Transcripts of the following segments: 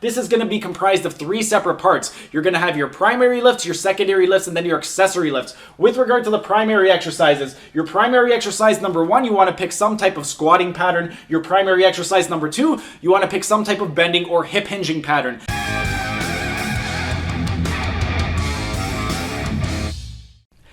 this is going to be comprised of 3 separate parts. You're going to have your primary lifts, your secondary lifts, and then your accessory lifts. With regard to the primary exercises, your primary exercise number 1, you want to pick some type of squatting pattern. Your primary exercise number 2, you want to pick some type of bending or hip hinging pattern.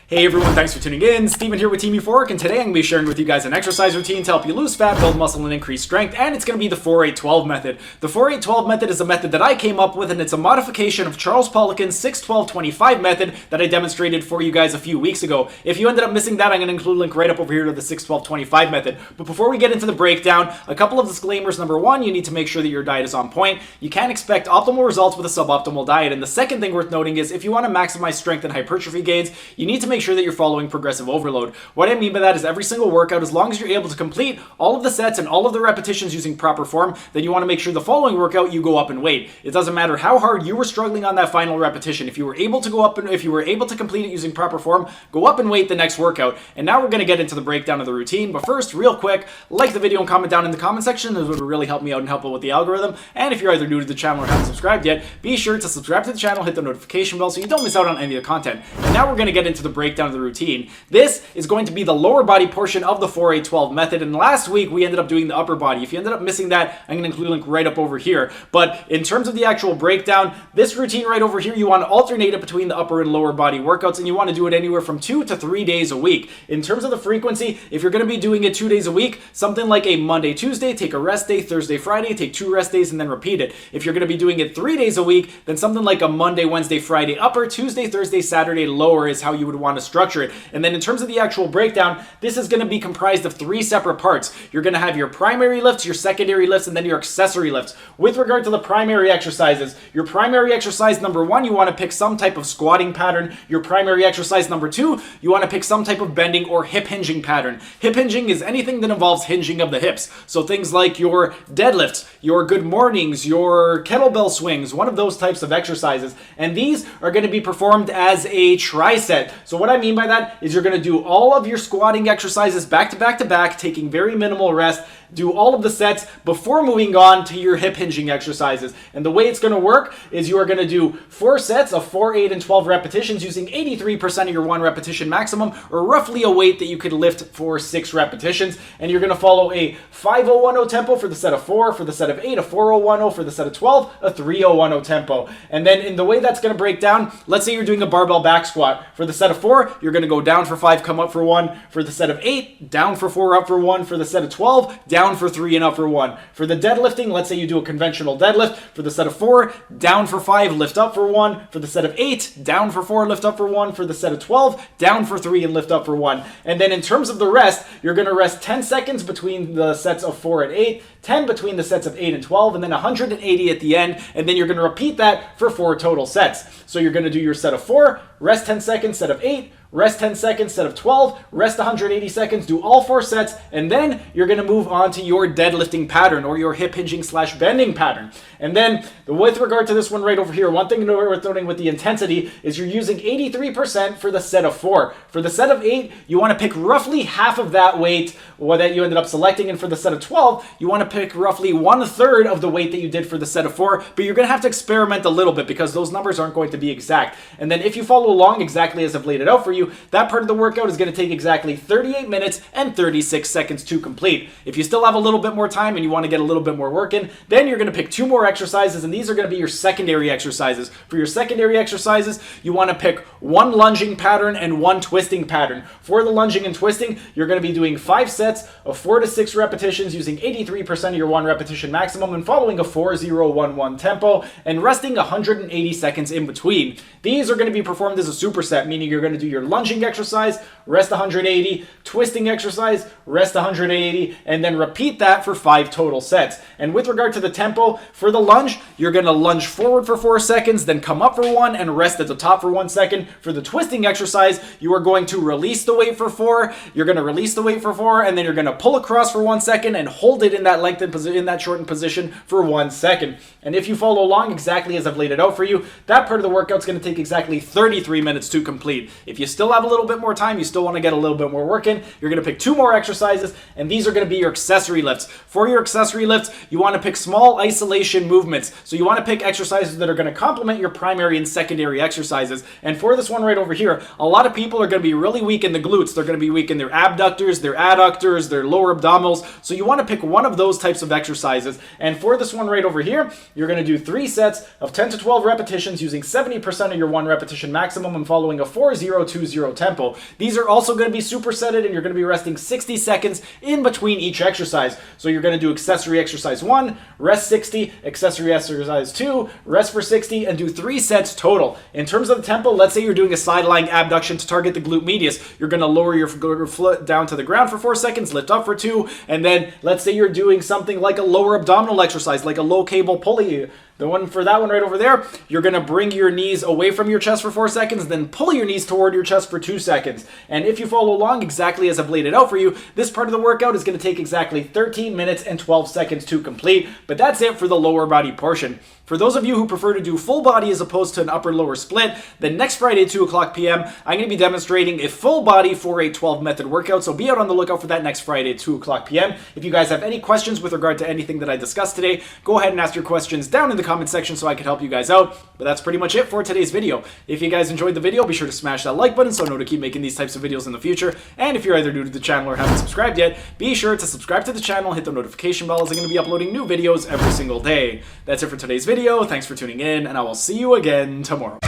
Hey everyone, thanks for tuning in. Steven here with Team Euphoric, and today I'm going to be sharing with you guys an exercise routine to help you lose fat, build muscle, and increase strength, and it's going to be the 4-8-12 method. The 4-8-12 method is a method that I came up with, and it's a modification of Chares Poliquin's 6-12-25 method that I demonstrated for you guys a few weeks ago. If you ended up missing that, I'm going to include a link right up over here to the 6-12-25 method. But before we get into the breakdown, a couple of disclaimers. Number 1, you need to make sure that your diet is on point. You can't expect optimal results with a suboptimal diet. And the second thing worth noting is if you want to maximize strength and hypertrophy gains, you need to make sure that you're following progressive overload. What I mean by that is every single workout, as long as you're able to complete all of the sets and all of the repetitions using proper form, then you want to make sure the following workout you go up in weight. It doesn't matter how hard you were struggling on that final repetition. If you were able to go up and if you were able to complete it using proper form, go up in weight the next workout. And now we're going to get into the breakdown of the routine. But first, real quick, like the video and comment down in the comment section. This would really help me out and help out with the algorithm. And if you're either new to the channel or haven't subscribed yet, be sure to subscribe to the channel, hit the notification bell so you don't miss out on any of the content. And now we're going to get into the breakdown of the routine. This is going to be the lower body portion of the 4-8-12 method, and last week we ended up doing the upper body. If you ended up missing that, I'm going to include a link right up over here. But in terms of the actual breakdown, this routine right over here, you want to alternate it between the upper and lower body workouts, and you want to do it anywhere from 2 to 3 days a week. In terms of the frequency, if you're going to be doing it 2 days a week, something like a Monday, Tuesday, take a rest day, Thursday, Friday, take 2 rest days, and then repeat it. If you're going to be doing it 3 days a week, then something like a Monday, Wednesday, Friday upper, Tuesday, Thursday, Saturday lower is how you would want to structure it. And then in terms of the actual breakdown, this is going to be comprised of 3 separate parts. You're going to have your primary lifts, your secondary lifts, and then your accessory lifts. With regard to the primary exercises, your primary exercise number 1, you want to pick some type of squatting pattern. Your primary exercise number 2, you want to pick some type of bending or hip hinging pattern. Hip hinging is anything that involves hinging of the hips. So things like your deadlifts, your good mornings, your kettlebell swings, one of those types of exercises. And these are going to be performed as a tricep. So what I mean by that is you're going to do all of your squatting exercises back to back to back, taking very minimal rest. Do all of the sets before moving on to your hip hinging exercises. And the way it's going to work is you are going to do 4 sets of 4, 8, and 12 repetitions using 83% of your 1 repetition maximum, or roughly a weight that you could lift for 6 repetitions. And you're going to follow a 5-0-1-0 tempo for the set of 4, for the set of 8, a 4-0-1-0, for the set of 12, a 3-0-1-0 tempo. And then in the way that's going to break down, let's say you're doing a barbell back squat. For the set of 4, you're going to go down for 5, come up for 1. For the set of 8, down for 4, up for 1. For the set of 12, down for 3 and up for 1. For the deadlifting, let's say you do a conventional deadlift. For the set of 4, down for 5, lift up for 1. For the set of 8, down for 4, lift up for 1. For the set of 12, down for 3 and lift up for 1. And then in terms of the rest, you're going to rest 10 seconds between the sets of 4 and 8, 10 between the sets of 8 and 12, and then 180 at the end. And then you're going to repeat that for 4 total sets. So you're going to do your set of 4, rest 10 seconds, set of 8, rest 10 seconds, set of 12, rest 180 seconds, do all 4 sets, and then you're going to move on to your deadlifting pattern or your hip hinging / bending pattern. And then with regard to this one right over here, one thing worth noting with the intensity is you're using 83% for the set of 4. For the set of 8, you want to pick roughly half of that weight that you ended up selecting, and for the set of 12, you want to pick roughly 1/3 of the weight that you did for the set of 4, but you're going to have to experiment a little bit because those numbers aren't going to be exact. And then if you follow along exactly as I've laid it out for you, that part of the workout is going to take exactly 38 minutes and 36 seconds to complete. If you still have a little bit more time and you want to get a little bit more work in, then you're going to pick 2 more exercises, and these are going to be your secondary exercises. For your secondary exercises, you want to pick 1 lunging pattern and 1 twisting pattern. For the lunging and twisting, you're going to be doing 5 sets of 4 to 6 repetitions using 83% of your 1 repetition maximum and following a 4-0-1-1 tempo and resting 180 seconds in between. These are going to be performed as a superset, meaning you're going to do your lunging exercise, rest 180, twisting exercise, rest 180, and then repeat that for 5 total sets. And with regard to the tempo, for the lunge, you're going to lunge forward for 4 seconds, then come up for 1 and rest at the top for 1 second. For the twisting exercise, you are going to release the weight for 4, you're going to release the weight for 4, and then you're going to pull across for 1 second and hold it in that lengthened position, in that shortened position for 1 second. And if you follow along exactly as I've laid it out for you, that part of the workout's going to take exactly 33 minutes to complete. If you still still have a little bit more time, you still want to get a little bit more work in, you're going to pick 2 more exercises, and these are going to be your accessory lifts. For your accessory lifts, you want to pick small isolation movements. So you want to pick exercises that are going to complement your primary and secondary exercises. And for this one right over here, a lot of people are going to be really weak in the glutes. They're going to be weak in their abductors, their adductors, their lower abdominals. So you want to pick one of those types of exercises. And for this one right over here, you're going to do 3 sets of 10 to 12 repetitions using 70% of your 1 repetition maximum and following a 4-0-2-0 tempo. These are also going to be supersetted, and you're going to be resting 60 seconds in between each exercise. So you're going to do accessory exercise 1, rest 60, accessory exercise 2, rest for 60, and do 3 sets total. In terms of the tempo, let's say you're doing a side lying abduction to target the glute medius. You're going to lower your foot down to the ground for 4 seconds, lift up for 2, and then let's say you're doing something like a lower abdominal exercise, like a low cable pulley. The one for that one right over there, you're going to bring your knees away from your chest for 4 seconds, then pull your knees toward your chest for 2 seconds. And if you follow along exactly as I've laid it out for you, this part of the workout is going to take exactly 13 minutes and 12 seconds to complete. But that's it for the lower body portion. For those of you who prefer to do full body as opposed to an upper-lower split, then next Friday at 2 o'clock p.m., I'm going to be demonstrating a full body 4-8-12 method workout, so be out on the lookout for that next Friday at 2 o'clock p.m. If you guys have any questions with regard to anything that I discussed today, go ahead and ask your questions down in the comment section so I can help you guys out. But that's pretty much it for today's video. If you guys enjoyed the video, be sure to smash that like button so I know to keep making these types of videos in the future. And if you're either new to the channel or haven't subscribed yet, be sure to subscribe to the channel, hit the notification bell, as I'm going to be uploading new videos every single day. That's it for today's video. Thanks for tuning in, and I will see you again tomorrow.